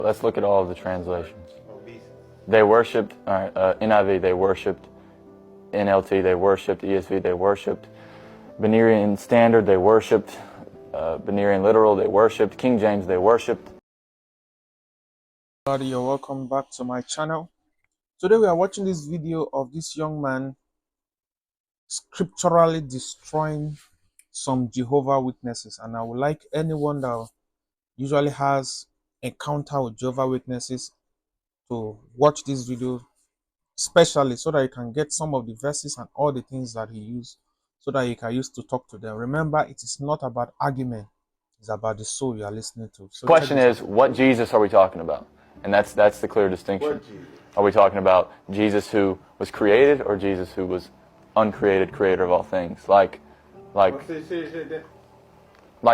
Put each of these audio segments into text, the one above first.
Let's look at all of the translations. They worshipped, NIV, they worshipped. NLT, they worshipped. ESV, they worshipped. Berean Standard, they worshipped. Berean Literal, they worshipped. King James, they worshipped. Everybody, you're welcome back to my channel. Today we are watching this video of this young man scripturally destroying some Jehovah Witnesses, and I would like anyone that usually has encounter with Jehovah Witnesses to watch this video, especially so that you can get some of the verses and all the things that he used, so that you can use to talk to them. Remember, it is not about argument, it's about the soul you are listening to. So the question is, what Jesus are we talking about? And that's the clear distinction. Are we talking about Jesus who was created, or Jesus who was uncreated, creator of all things? Like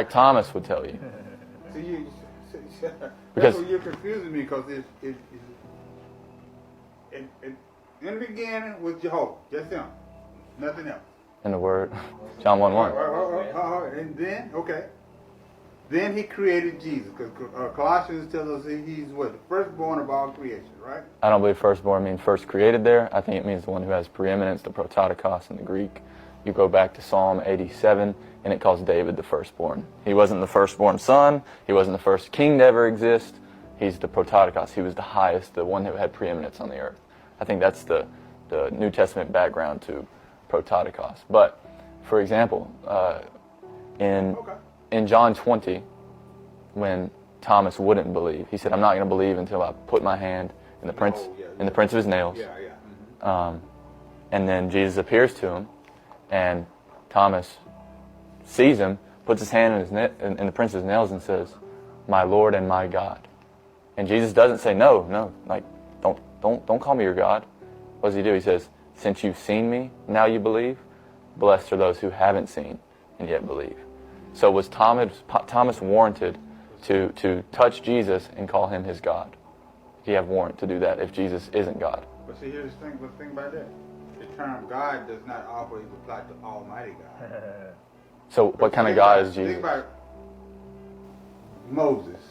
Thomas would tell you. Because you're confusing me, because in the beginning was Jehovah, just him, nothing else. In the Word, John 1:1. And then he created Jesus, because Colossians tells us he's what, the firstborn of all creation, right? I don't believe firstborn means first created there. I think it means the one who has preeminence, the prototokos in the Greek. You go back to Psalm 87, and it calls David the firstborn. He wasn't the firstborn son. He wasn't the first king to ever exist. He's the prototokos. He was the highest, the one who had preeminence on the earth. I think that's the New Testament background to prototokos. But, for example, in John 20, when Thomas wouldn't believe, he said, "I'm not going to believe until I put my hand in the prints of his nails." And then Jesus appears to him, and Thomas sees him, puts his hand in the prints of his nails, and says, "My Lord and my God." And Jesus doesn't say, no, like, don't call me your God. What does he do? He says, "Since you've seen me, now you believe. Blessed are those who haven't seen and yet believe." So was Thomas warranted to touch Jesus and call him his God? Did he have warrant to do that if Jesus isn't God? But see, here's the thing about that. The term God does not always apply to Almighty God. So what kind of God is Jesus? Think about Moses.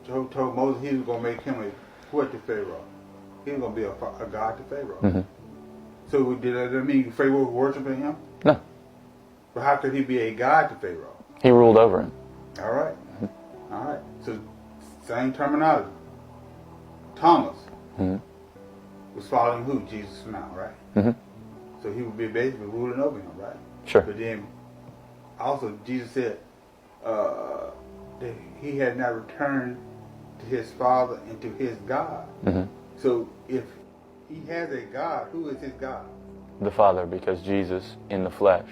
Job told Moses he was going to make him a what to Pharaoh. He was going to be a God to Pharaoh. Mm-hmm. So did that mean Pharaoh was worshiping him? No. But how could he be a God to Pharaoh? He ruled over him. All right. Mm-hmm. All right. So same terminology. Thomas was following who? Jesus' mount, right? Mm-hmm. So he would be basically ruling over him, right? Sure. But then also Jesus said that he had not returned to his Father and to his God. Mm-hmm. So if he has a God, who is his God? The Father, because Jesus in the flesh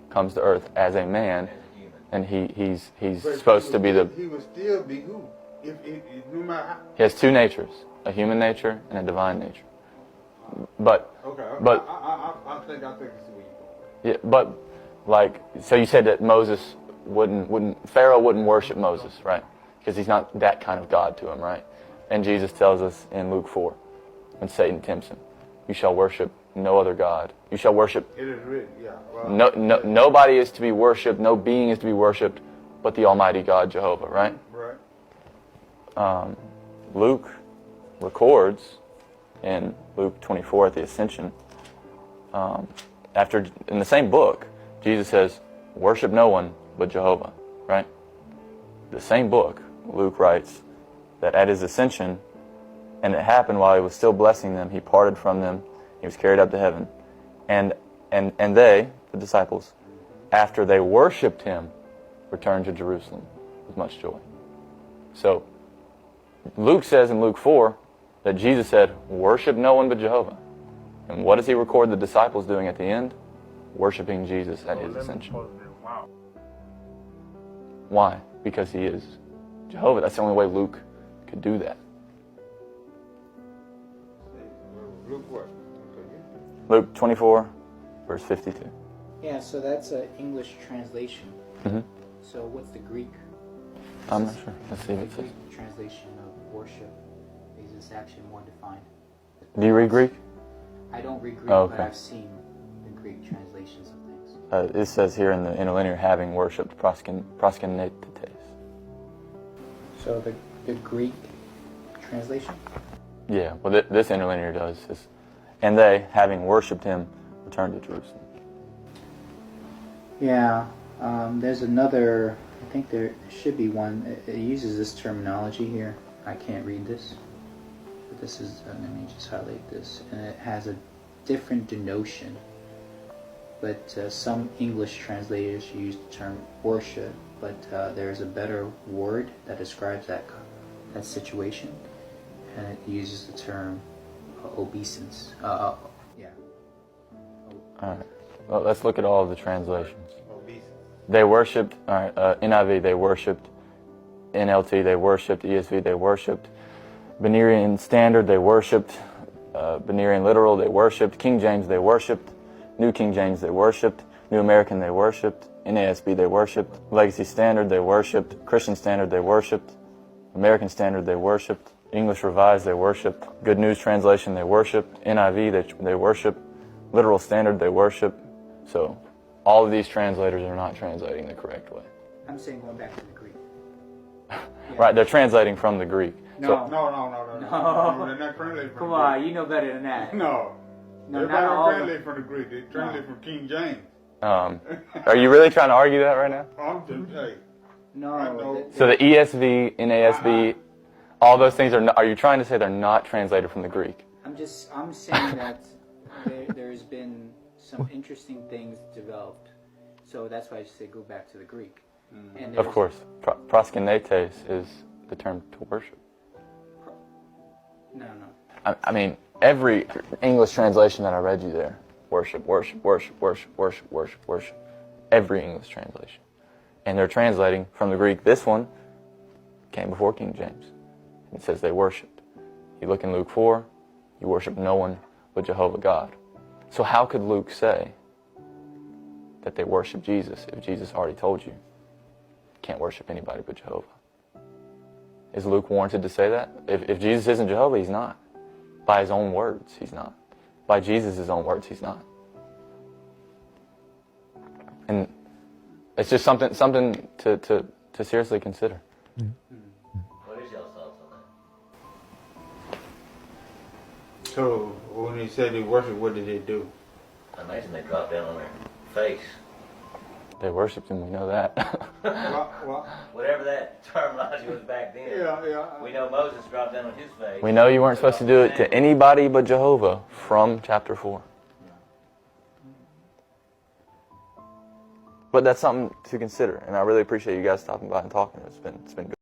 comes to earth as a man, and he's supposed to be the... He would still be who? If no matter how... He has two natures, a human nature and a divine nature. But... Okay, but I think it's where you yeah, but like, so you said that Pharaoh wouldn't worship Moses, right? Because he's not that kind of God to him, right? And Jesus tells us in Luke 4, when Satan tempts him, "You shall worship no other God. You shall worship..." It is written, yeah. Well, nobody is to be worshipped, no being is to be worshipped, but the Almighty God, Jehovah, right? Right. Luke records in Luke 24 at the Ascension, in the same book, Jesus says, "Worship no one but Jehovah," right? The same book, Luke writes that at his ascension, and it happened while he was still blessing them, he parted from them, he was carried up to heaven, and they, the disciples, after they worshipped him, returned to Jerusalem with much joy. So Luke says in Luke 4 that Jesus said, "Worship no one but Jehovah." And what does he record the disciples doing at the end? Worshiping Jesus at his ascension. Wow. Why? Because he is Jehovah. That's the only way Luke could do that. Luke what? Luke 24, verse 52. Yeah, so that's an English translation. Mm-hmm. So what's the Greek? I'm not sure. Let's see if it The says. Greek translation of worship is actually more defined. Do you read Greek? I don't read Greek, Oh, okay. but I've seen the Greek translations of things. It says here in the interlinear, having worshipped proskynetes. So the Greek translation? Yeah, well, this interlinear does. And they, having worshipped him, returned to Jerusalem. Yeah, there's another, I think there should be one, it uses this terminology here. I can't read this. But this is, let me just highlight this. And it has a different denotion. But some English translators use the term worship, but there's a better word that describes that situation. And it uses the term obeisance. Yeah. All right. Well, let's look at all of the translations. Obeisance. They worshipped, all right, NIV, they worshipped. NLT, they worshipped. ESV, they worshipped. Berean Standard, they worshipped. Berean Literal, they worshipped. King James, they worshipped. New King James, they worshipped. New American, they worshipped. NASB, they worshipped. Legacy Standard, they worshipped. Christian Standard, they worshipped. American Standard, they worshipped. English Revised, they worshipped. Good News Translation, they worshipped. NIV, they worshipped. Literal Standard, they worship. So all of these translators are not translating the correct way. I'm saying going back to the Greek. Right, they're translating from the Greek. No. No. They're not translating from Come the on, Greek. you know better than that. No. No, Everybody not don't all of translate them. from the Greek. They translate from King James. Are you really trying to argue that right now? I'm just, hey. No. I know. So the ESV, NASB, all those things are you trying to say they're not translated from the Greek? I'm saying that there's been some interesting things developed. So that's why I just say go back to the Greek. And Of course. Proskinetes is the term to worship. No. I mean, every English translation that I read you there, worship, worship, worship, worship, worship, worship, worship. Every English translation. And they're translating from the Greek. This one came before King James. It says they worshipped. You look in Luke 4, you worship no one but Jehovah God. So how could Luke say that they worship Jesus if Jesus already told you can't worship anybody but Jehovah? Is Luke warranted to say that? If Jesus isn't Jehovah, he's not. By his own words, he's not. By Jesus' own words, he's not. And it's just something to seriously consider. What is y'all's thoughts on that? So when he said they worship, what did they do? I imagine they dropped down on their face. They worshipped him, we know that. What? Whatever that terminology was back then. Yeah. We know Moses dropped down on his face. We know you weren't supposed to do it to anybody but Jehovah from chapter 4. But that's something to consider, and I really appreciate you guys stopping by and talking. It's been good.